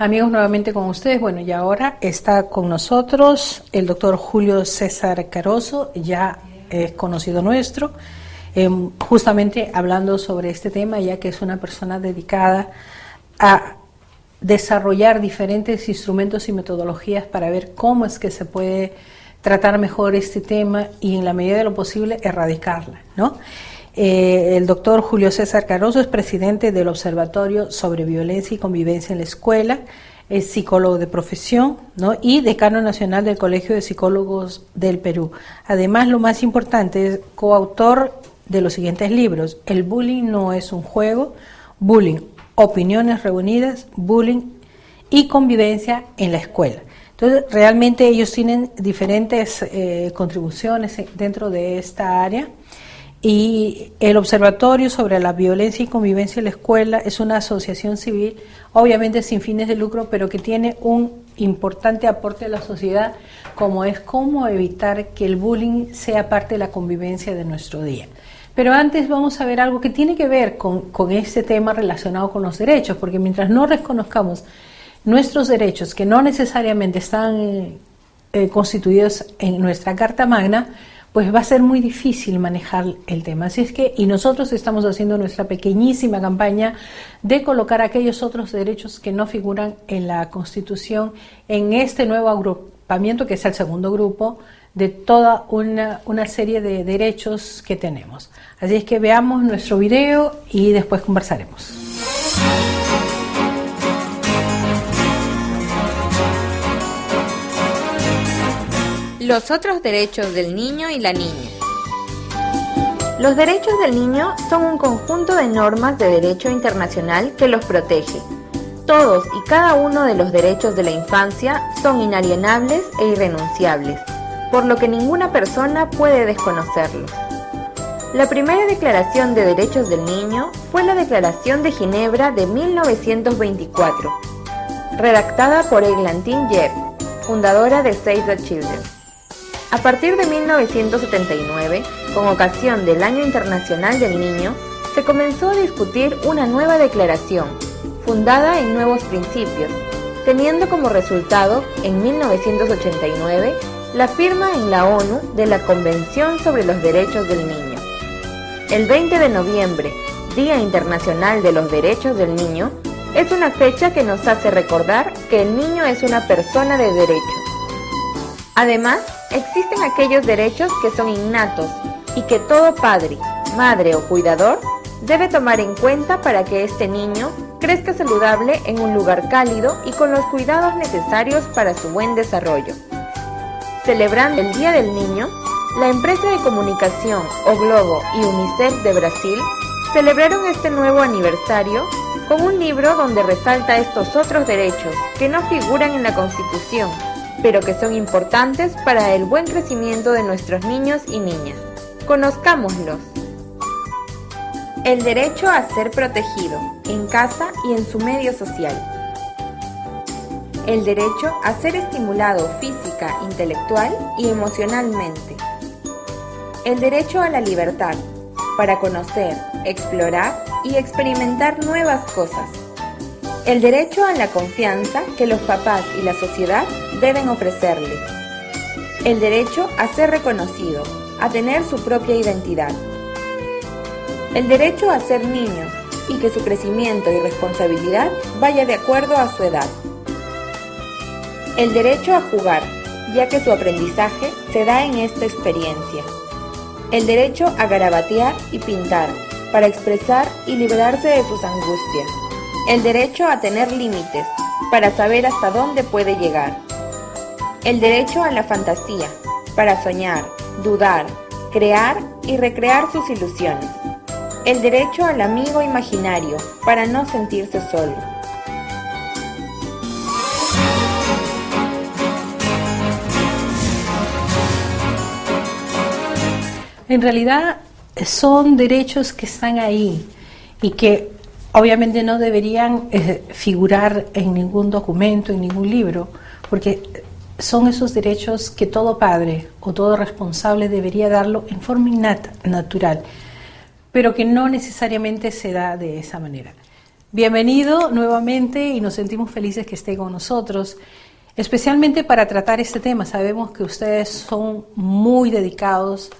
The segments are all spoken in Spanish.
Amigos, nuevamente con ustedes. Bueno, y ahora está con nosotros el doctor Julio César Caroso, ya es conocido nuestro, justamente hablando sobre este tema, ya que es una persona dedicada a desarrollar diferentes instrumentos y metodologías para ver cómo es que se puede tratar mejor este tema y en la medida de lo posible erradicarla, ¿no? El doctor Julio César Caroso es presidente del Observatorio sobre Violencia y Convivencia en la Escuela, es psicólogo de profesión, ¿no? Y decano nacional del Colegio de Psicólogos del Perú. Además, lo más importante, es coautor de los siguientes libros: El bullying no es un juego, Bullying, Opiniones reunidas, Bullying y Convivencia en la Escuela. Entonces, realmente ellos tienen diferentes contribuciones dentro de esta área. Y el Observatorio sobre la Violencia y Convivencia en la Escuela es una asociación civil, obviamente sin fines de lucro, pero que tiene un importante aporte a la sociedad, como es cómo evitar que el bullying sea parte de la convivencia de nuestro día. Pero antes vamos a ver algo que tiene que ver con este tema relacionado con los derechos, porque mientras no reconozcamos nuestros derechos, que no necesariamente están constituidos en nuestra Carta Magna, pues va a ser muy difícil manejar el tema. Así es que, y nosotros estamos haciendo nuestra pequeñísima campaña de colocar aquellos otros derechos que no figuran en la Constitución en este nuevo agrupamiento, que es el segundo grupo, de toda una serie de derechos que tenemos. Así es que veamos nuestro video y después conversaremos. Los otros derechos del niño y la niña. Los derechos del niño son un conjunto de normas de derecho internacional que los protege. Todos y cada uno de los derechos de la infancia son inalienables e irrenunciables, por lo que ninguna persona puede desconocerlos. La primera declaración de derechos del niño fue la Declaración de Ginebra de 1924, redactada por Églantine Jebb, fundadora de Save the Children. A partir de 1979, con ocasión del Año Internacional del Niño, se comenzó a discutir una nueva declaración, fundada en nuevos principios, teniendo como resultado, en 1989, la firma en la ONU de la Convención sobre los Derechos del Niño. El 20 de noviembre, Día Internacional de los Derechos del Niño, es una fecha que nos hace recordar que el niño es una persona de derecho. Además, existen aquellos derechos que son innatos y que todo padre, madre o cuidador debe tomar en cuenta para que este niño crezca saludable en un lugar cálido y con los cuidados necesarios para su buen desarrollo. Celebrando el Día del Niño, la empresa de comunicación O Globo y UNICEF de Brasil celebraron este nuevo aniversario con un libro donde resalta estos otros derechos que no figuran en la Constitución, pero que son importantes para el buen crecimiento de nuestros niños y niñas. Conozcámoslos. El derecho a ser protegido, en casa y en su medio social. El derecho a ser estimulado física, intelectual y emocionalmente. El derecho a la libertad, para conocer, explorar y experimentar nuevas cosas. El derecho a la confianza que los papás y la sociedad deben ofrecerle. El derecho a ser reconocido, a tener su propia identidad. El derecho a ser niño y que su crecimiento y responsabilidad vaya de acuerdo a su edad. El derecho a jugar, ya que su aprendizaje se da en esta experiencia. El derecho a garabatear y pintar, para expresar y liberarse de sus angustias. El derecho a tener límites, para saber hasta dónde puede llegar. El derecho a la fantasía, para soñar, dudar, crear y recrear sus ilusiones. El derecho al amigo imaginario, para no sentirse solo. En realidad son derechos que están ahí y que obviamente no deberían figurar en ningún documento, en ningún libro, porque son esos derechos que todo padre o todo responsable debería darlo en forma innata, natural, pero que no necesariamente se da de esa manera. Bienvenido nuevamente y nos sentimos felices que esté con nosotros, especialmente para tratar este tema. Sabemos que ustedes son muy dedicados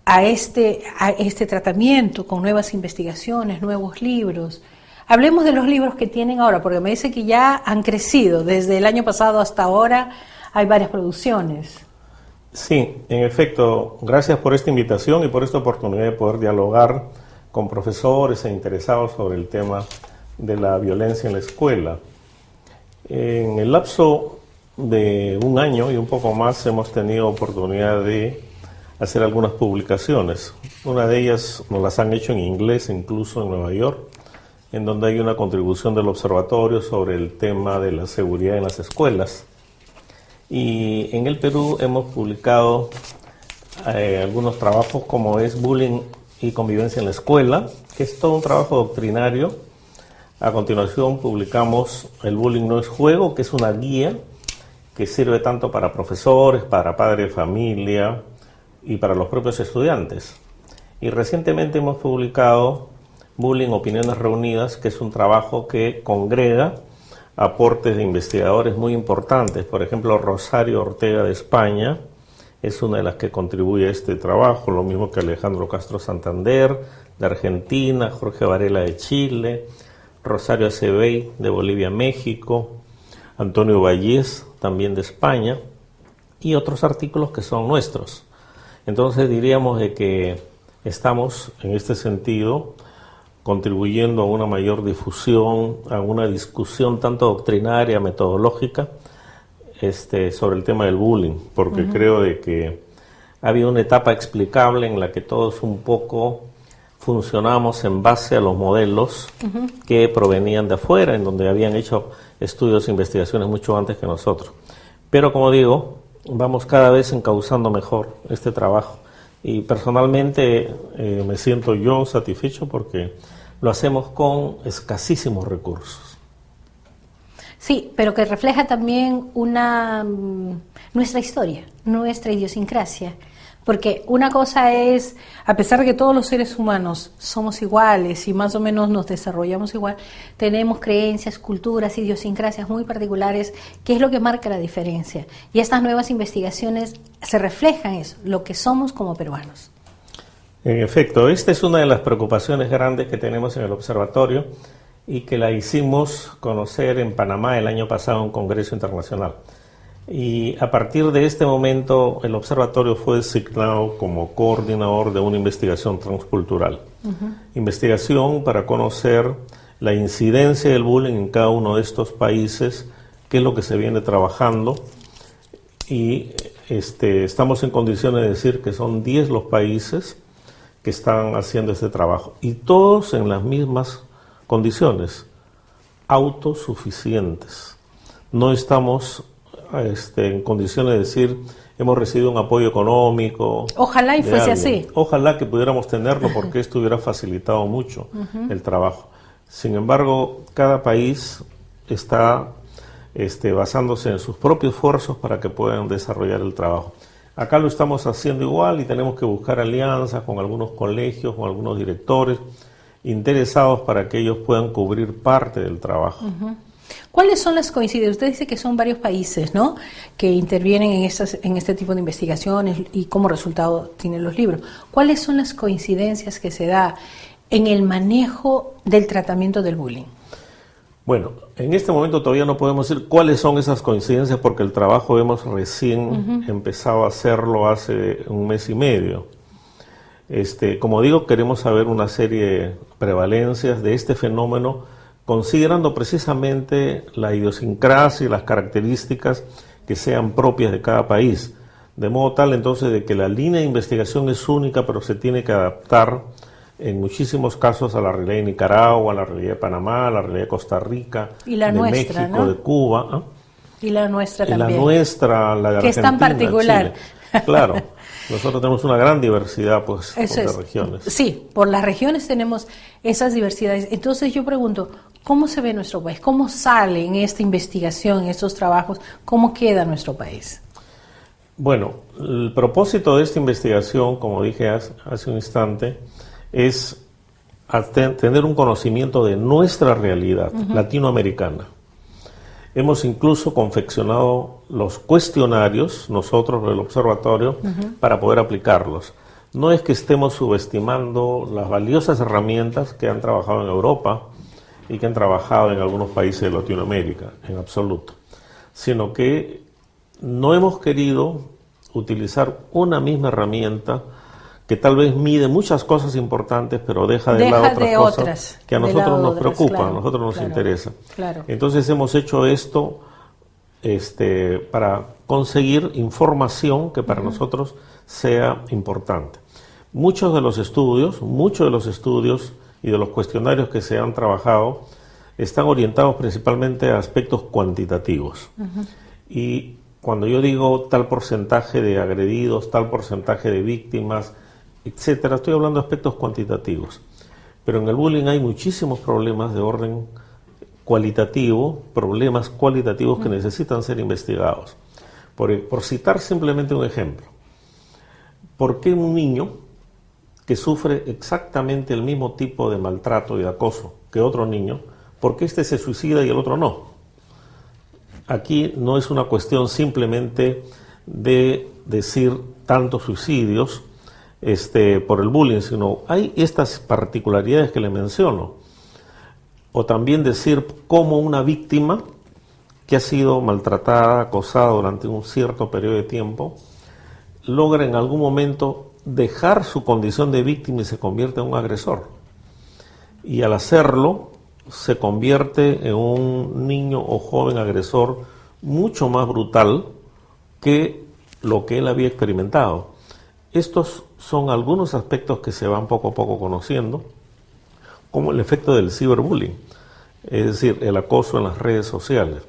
a este tratamiento con nuevas investigaciones, nuevos libros. Hablemos de los libros que tienen ahora, porque me dice que ya han crecido. Desde el año pasado hasta ahora hay varias producciones. Sí, en efecto, gracias por esta invitación y por esta oportunidad de poder dialogar con profesores e interesados sobre el tema de la violencia en la escuela. En el lapso de un año y un poco más hemos tenido oportunidad de hacer algunas publicaciones. Una de ellas nos las han hecho en inglés, incluso en Nueva York, en donde hay una contribución del observatorio sobre el tema de la seguridad en las escuelas. Y en el Perú hemos publicado algunos trabajos como es Bullying y Convivencia en la Escuela, que es todo un trabajo doctrinario. A continuación publicamos El bullying no es juego, que es una guía que sirve tanto para profesores, para padres de familia y para los propios estudiantes. Y recientemente hemos publicado Bullying, Opiniones Reunidas, que es un trabajo que congrega aportes de investigadores muy importantes. Por ejemplo, Rosario Ortega de España es una de las que contribuye a este trabajo, lo mismo que Alejandro Castro Santander de Argentina, Jorge Varela de Chile, Rosario Acebey de Bolivia, México, Antonio Vallés también de España, y otros artículos que son nuestros. Entonces diríamos de que estamos en este sentido contribuyendo a una mayor difusión, a una discusión tanto doctrinaria, metodológica, sobre el tema del bullying, porque creo de que ha habido una etapa explicable en la que todos un poco funcionamos en base a los modelos que provenían de afuera, en donde habían hecho estudios e investigaciones mucho antes que nosotros. Pero como digo, vamos cada vez encauzando mejor este trabajo. Y personalmente me siento yo satisfecho porque lo hacemos con escasísimos recursos. Sí, pero que refleja también nuestra historia, nuestra idiosincrasia. Porque una cosa es, a pesar de que todos los seres humanos somos iguales y más o menos nos desarrollamos igual, tenemos creencias, culturas, idiosincrasias muy particulares, que es lo que marca la diferencia. Y estas nuevas investigaciones se reflejan eso, lo que somos como peruanos. En efecto, esta es una de las preocupaciones grandes que tenemos en el observatorio y que la hicimos conocer en Panamá el año pasado en un congreso internacional. Y a partir de este momento el observatorio fue designado como coordinador de una investigación transcultural. Investigación para conocer la incidencia del bullying en cada uno de estos países, qué es lo que se viene trabajando. Y estamos en condiciones de decir que son 10 los países que están haciendo este trabajo. Y todos en las mismas condiciones, autosuficientes. No estamos en condiciones de decir hemos recibido un apoyo económico. Ojalá y fuese así. Ojalá que pudiéramos tenerlo porque esto hubiera facilitado mucho el trabajo. Sin embargo, cada país está basándose en sus propios esfuerzos para que puedan desarrollar el trabajo. Acá lo estamos haciendo igual y tenemos que buscar alianzas con algunos colegios, con algunos directores interesados para que ellos puedan cubrir parte del trabajo. ¿Cuáles son las coincidencias? Usted dice que son varios países, ¿no?, que intervienen en este tipo de investigaciones y como resultado tienen los libros. ¿Cuáles son las coincidencias que se da en el manejo del tratamiento del bullying? Bueno, en este momento todavía no podemos decir cuáles son esas coincidencias porque el trabajo hemos recién empezado a hacerlo hace un mes y medio. Como digo, queremos saber una serie de prevalencias de este fenómeno considerando precisamente la idiosincrasia y las características que sean propias de cada país, de modo tal entonces de que la línea de investigación es única, pero se tiene que adaptar en muchísimos casos a la realidad de Nicaragua, a la realidad de Panamá, a la realidad de Costa Rica, y la de nuestra, México, ¿no?, de Cuba. ¿Ah? Y la nuestra también. Y la nuestra, la de que Argentina, es tan particular. Chile. Claro, nosotros tenemos una gran diversidad pues, de regiones. Sí, por las regiones tenemos esas diversidades. Entonces yo pregunto, ¿cómo se ve nuestro país? ¿Cómo sale en esta investigación, en estos trabajos? ¿Cómo queda nuestro país? Bueno, el propósito de esta investigación, como dije hace un instante, es a tener un conocimiento de nuestra realidad latinoamericana. Hemos incluso confeccionado los cuestionarios, nosotros del observatorio, para poder aplicarlos. No es que estemos subestimando las valiosas herramientas que han trabajado en Europa y que han trabajado en algunos países de Latinoamérica, en absoluto, sino que no hemos querido utilizar una misma herramienta que tal vez mide muchas cosas importantes, pero deja de lado otras cosas que a nosotros nos preocupan, claro, a nosotros nos interesa. Claro. Entonces hemos hecho esto para conseguir información que para nosotros sea importante. Muchos de los estudios y de los cuestionarios que se han trabajado están orientados principalmente a aspectos cuantitativos. Y cuando yo digo tal porcentaje de agredidos, tal porcentaje de víctimas, etcétera, estoy hablando de aspectos cuantitativos. Pero en el bullying hay muchísimos problemas de orden cualitativo, problemas cualitativos que necesitan ser investigados. Por citar simplemente un ejemplo, ¿por qué un niño que sufre exactamente el mismo tipo de maltrato y de acoso que otro niño, por qué este se suicida y el otro no? Aquí no es una cuestión simplemente de decir tantos suicidios por el bullying, sino hay estas particularidades que le menciono. O también decir cómo una víctima que ha sido maltratada, acosada durante un cierto periodo de tiempo, logra en algún momento dejar su condición de víctima y se convierte en un agresor. Y al hacerlo, se convierte en un niño o joven agresor mucho más brutal que lo que él había experimentado. Estos son algunos aspectos que se van poco a poco conociendo, como el efecto del ciberbullying, es decir, el acoso en las redes sociales.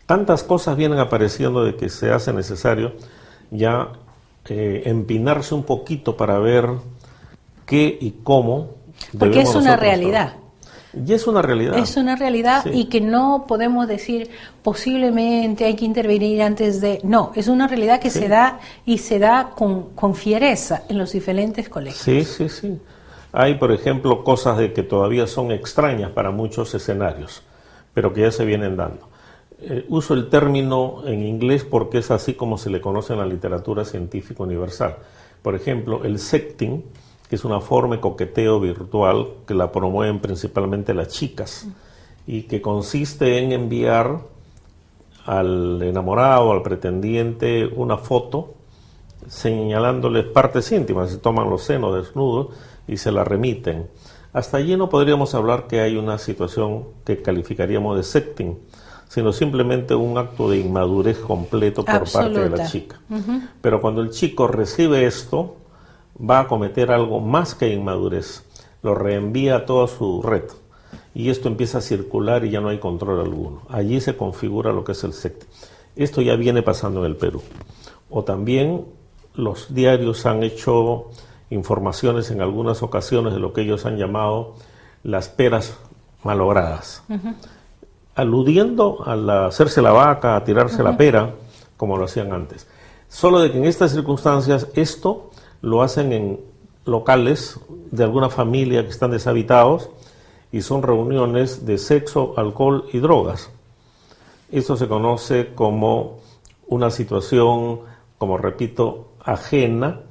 Tantas cosas vienen apareciendo de que se hace necesario ya empinarse un poquito para ver qué y cómo debemos. Porque es una realidad. Y es una realidad. Es una realidad, sí. Y que no podemos decir posiblemente hay que intervenir antes de... No, es una realidad que se da y se da con fiereza en los diferentes colegios. Sí. Hay, por ejemplo, cosas de que todavía son extrañas para muchos escenarios, pero que ya se vienen dando. Uso el término en inglés porque es así como se le conoce en la literatura científica universal. Por ejemplo, el sexting, que es una forma de coqueteo virtual que la promueven principalmente las chicas y que consiste en enviar al enamorado, al pretendiente, una foto señalándoles partes íntimas, se toman los senos desnudos y se la remiten. Hasta allí no podríamos hablar que hay una situación que calificaríamos de sexting, sino simplemente un acto de inmadurez completo por parte de la chica. Pero cuando el chico recibe esto, va a cometer algo más que inmadurez, lo reenvía a toda su red y esto empieza a circular y ya no hay control alguno. Allí se configura lo que es el sexting. Esto ya viene pasando en el Perú. O también los diarios han hecho informaciones en algunas ocasiones de lo que ellos han llamado las peras malogradas, aludiendo a hacerse la vaca, a tirarse la pera, como lo hacían antes. Solo de que en estas circunstancias esto lo hacen en locales de alguna familia que están deshabitados y son reuniones de sexo, alcohol y drogas. Esto se conoce como una situación, como repito, ajena,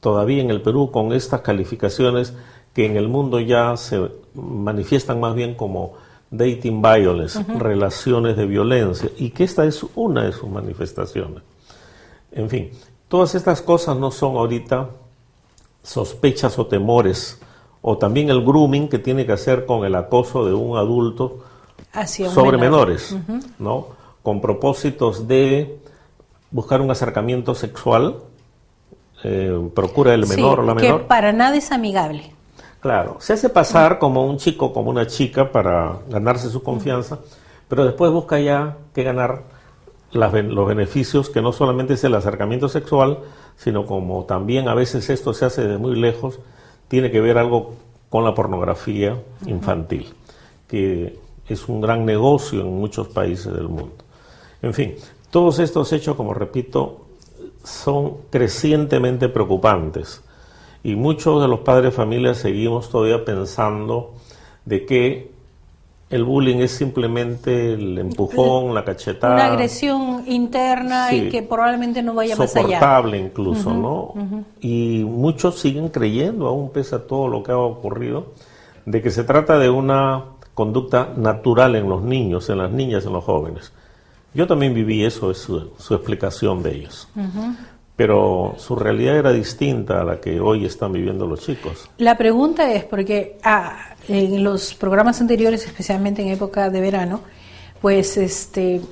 todavía en el Perú, con estas calificaciones que en el mundo ya se manifiestan más bien como dating violence, relaciones de violencia, y que esta es una de sus manifestaciones. En fin, todas estas cosas no son ahorita sospechas o temores, o también el grooming que tiene que hacer con el acoso de un adulto sobre menores, ¿no? Con propósitos de buscar un acercamiento sexual, procura del menor o la menor. Que para nada es amigable. Claro, se hace pasar como un chico, como una chica para ganarse su confianza, pero después busca ya que ganar los beneficios, que no solamente es el acercamiento sexual, sino como también a veces esto se hace de muy lejos, tiene que ver algo con la pornografía infantil, que es un gran negocio en muchos países del mundo. En fin, todos estos hechos, como repito, son crecientemente preocupantes. Y muchos de los padres de familia seguimos todavía pensando de que el bullying es simplemente el empujón, la cachetada. Una agresión interna, sí, y que probablemente no vaya más allá. Soportable incluso, ¿no? Y muchos siguen creyendo, aún pese a todo lo que ha ocurrido, de que se trata de una conducta natural en los niños, en las niñas, en los jóvenes. Yo también viví eso, es su explicación de ellos. Pero su realidad era distinta a la que hoy están viviendo los chicos. La pregunta es, porque en los programas anteriores, especialmente en época de verano, pues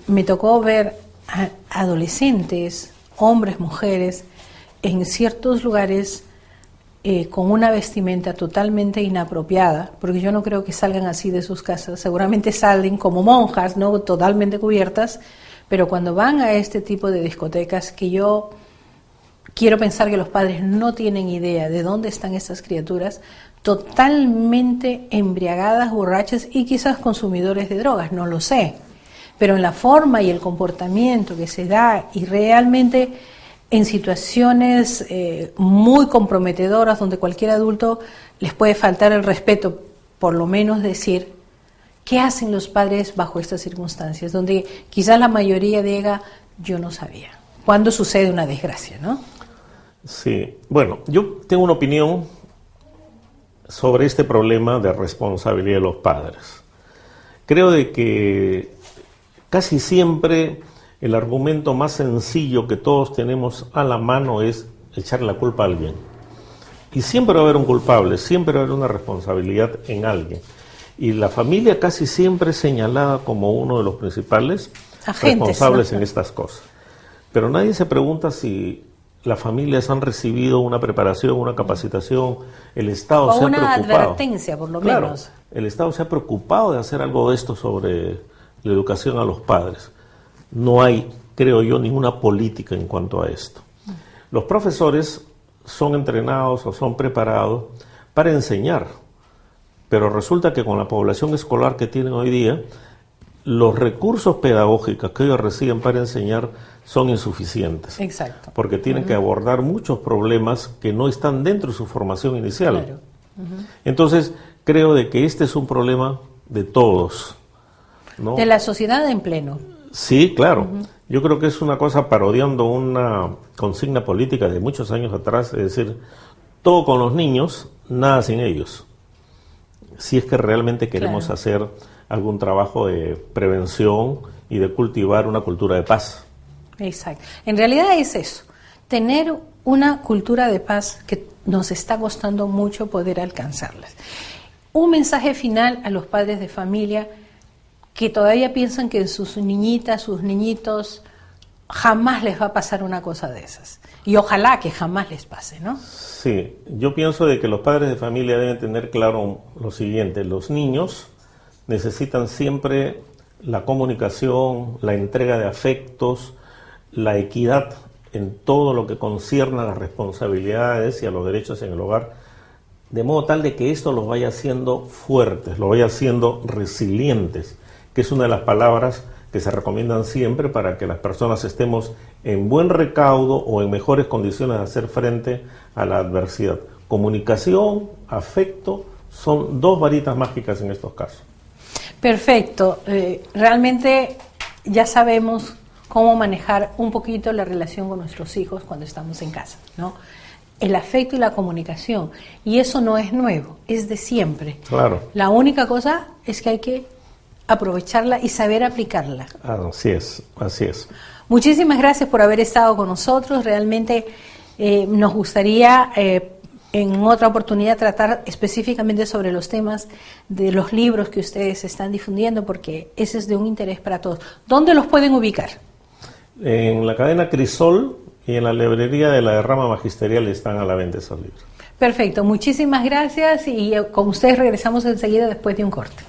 me tocó ver a adolescentes, hombres, mujeres, en ciertos lugares con una vestimenta totalmente inapropiada, porque yo no creo que salgan así de sus casas, seguramente salen como monjas, ¿no?, totalmente cubiertas, pero cuando van a este tipo de discotecas, que yo quiero pensar que los padres no tienen idea de dónde están estas criaturas, totalmente embriagadas, borrachas y quizás consumidores de drogas, no lo sé, pero en la forma y el comportamiento que se da, y realmente en situaciones muy comprometedoras donde cualquier adulto les puede faltar el respeto, por lo menos decir qué hacen los padres bajo estas circunstancias, donde quizás la mayoría diga yo no sabía, cuando sucede una desgracia, ¿no? Sí, bueno, yo tengo una opinión sobre este problema de responsabilidad de los padres. Creo de que casi siempre el argumento más sencillo que todos tenemos a la mano es echarle la culpa a alguien. Y siempre va a haber un culpable, siempre va a haber una responsabilidad en alguien. Y la familia casi siempre es señalada como uno de los principales responsables, ¿no?, en estas cosas. Pero nadie se pregunta si las familias han recibido una preparación, una capacitación, el Estado se ha preocupado. O una advertencia, por lo menos. El Estado se ha preocupado de hacer algo de esto sobre la educación a los padres. No hay, creo yo, ninguna política en cuanto a esto. Los profesores son entrenados o son preparados para enseñar, pero resulta que con la población escolar que tienen hoy día, los recursos pedagógicos que ellos reciben para enseñar son insuficientes. Exacto. Porque tienen que abordar muchos problemas que no están dentro de su formación inicial. Claro. Entonces, creo de que este es un problema de todos, ¿no? De la sociedad en pleno. Sí, claro. Yo creo que es una cosa parodiando una consigna política de muchos años atrás, es decir, todo con los niños, nada sin ellos. Si es que realmente queremos hacer algún trabajo de prevención y de cultivar una cultura de paz. Exacto. En realidad es eso, tener una cultura de paz que nos está costando mucho poder alcanzarlas. Un mensaje final a los padres de familia que todavía piensan que sus niñitas, sus niñitos, jamás les va a pasar una cosa de esas. Y ojalá que jamás les pase, ¿no? Sí, yo pienso de que los padres de familia deben tener claro lo siguiente: los niños necesitan siempre la comunicación, la entrega de afectos, la equidad en todo lo que concierne a las responsabilidades y a los derechos en el hogar, de modo tal de que esto los vaya haciendo fuertes, los vaya haciendo resilientes, que es una de las palabras que se recomiendan siempre para que las personas estemos en buen recaudo o en mejores condiciones de hacer frente a la adversidad. Comunicación, afecto, son dos varitas mágicas en estos casos. Perfecto. Realmente ya sabemos cómo manejar un poquito la relación con nuestros hijos cuando estamos en casa, ¿no? El afecto y la comunicación. Y eso no es nuevo, es de siempre. Claro. La única cosa es que hay que aprovecharla y saber aplicarla. Así es, así es. Muchísimas gracias por haber estado con nosotros. Realmente nos gustaría en otra oportunidad tratar específicamente sobre los temas de los libros que ustedes están difundiendo, porque ese es de un interés para todos. ¿Dónde los pueden ubicar? En la cadena Crisol y en la librería de la Rama Magisterial están a la venta esos libros. Perfecto, muchísimas gracias y con ustedes regresamos enseguida después de un corte.